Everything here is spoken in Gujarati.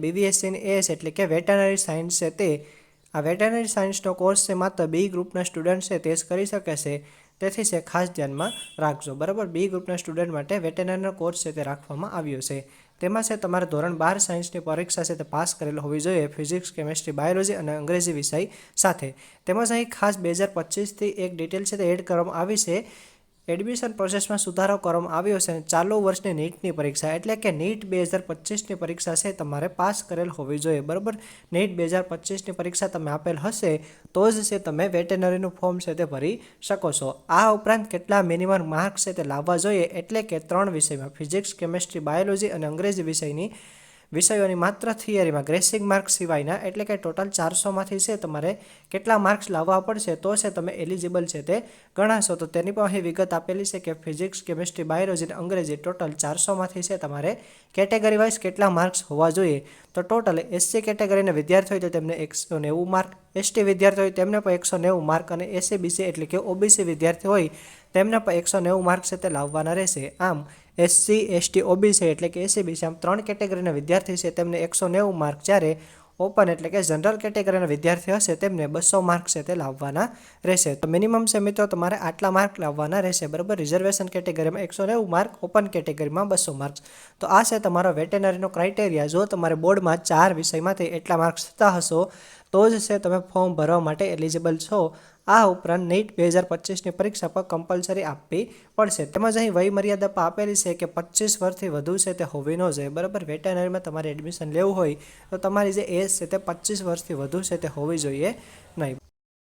BVSC ની એસ એટલે કે વેટરનરી સાયન્સ છે તે આ વેટરનરી સાયન્સનો કોર્સ છે માત્ર બી ગ્રુપના સ્ટુડન્ટ છે તે જ કરી શકે છે, તેથી છે ખાસ ધ્યાનમાં રાખજો, બરાબર. બી ગ્રુપના સ્ટુડન્ટ માટે વેટરનરીનો કોર્સ છે તે રાખવામાં આવ્યો છે. તેમાં છે તમારે ધોરણ 12 સાયન્સની પરીક્ષા છે તે પાસ કરેલ હોવી જોઈએ, ફિઝિક્સ, કેમેસ્ટ્રી, બાયોલોજી અને અંગ્રેજી વિષય સાથે. તેમજ અહીં ખાસ 2025થી એક ડિટેલ છે તે એડ કરવામાં આવી છે. એડમિશન પ્રોસેસમાં સુધારો કરવામાં આવ્યો છે અને ચાલુ વર્ષની નીટની પરીક્ષા એટલે કે નીટ 2025ની પરીક્ષા છે તમારે પાસ કરેલ હોવી જોઈએ, બરાબર. નીટ 2025ની પરીક્ષા તમે આપેલ હશે તો જ છે તમે વેટેનરીનું ફોર્મ છે તે ભરી શકો છો. આ ઉપરાંત કેટલા મિનિમમ માર્ક્સ છે તે લાવવા જોઈએ એટલે કે 3 વિષયમાં ફિઝિક્સ, કેમેસ્ટ્રી, બાયોલોજી અને અંગ્રેજી વિષયોની માત્ર થિયરીમાં ગ્રેસિંગ માર્ક્સ સિવાયના એટલે કે ટોટલ 400માંથી છે તમારે કેટલા માર્ક્સ લાવવા પડશે તો છે તમે એલિજિબલ છે તે ગણાશો. તો તેની પણ અહીં વિગત આપેલી છે કે ફિઝિક્સ, કેમેસ્ટ્રી, બાયોલોજી અને અંગ્રેજી ટોટલ 400માંથી છે તમારે કેટેગરી વાઇઝ કેટલા માર્ક્સ હોવા જોઈએ. તો ટોટલ SC કેટેગરીના વિદ્યાર્થીઓ હોય તો તેમને 190 માર્ક, ST વિદ્યાર્થીઓ હોય તેમને પણ 190 માર્ક અને SC એટલે કે OBC વિદ્યાર્થી હોય તેમને પણ 190 માર્ક છે તે લાવવાના રહેશે. આમ SC, ST, OBC એટલે કે SC આમ 3 કેટેગરીના વિદ્યાર્થી છે તેમને 190 માર્ક, જ્યારે ઓપન એટલે કે જનરલ કેટેગરીના વિદ્યાર્થી હશે તેમને 200 માર્ક છે તે લાવવાના રહેશે. તો મિનિમમ છે મિત્રો તમારે આટલા માર્ક લાવવાના રહેશે, બરાબર. રિઝર્વેશન કેટેગરીમાં 190 માર્ક, ઓપન કેટેગરીમાં 200 માર્ક્સ. તો આ છે તમારો વેટેનરીનો ક્રાઇટેરિયા. જો તમારે બોર્ડમાં 4 વિષયમાંથી એટલા માર્ક્સ થતા હશો તો જ છે તમે ફોર્મ ભરવા માટે એલિજિબલ છો. આ ઉપરાંત નીટ 2025ની પરીક્ષા પર કમ્પલસરી આપવી પડશે. તેમજ અહીં વય મર્યાદા પણ આપેલી છે કે 25 વર્ષથી વધુ છે તે હોવી ન જોઈએ, બરાબર. વેટેનરીમાં તમારે એડમિશન લેવું હોય તો તમારી જે એજ છે તે 25 વર્ષથી વધુ છે તે હોવી જોઈએ નહીં.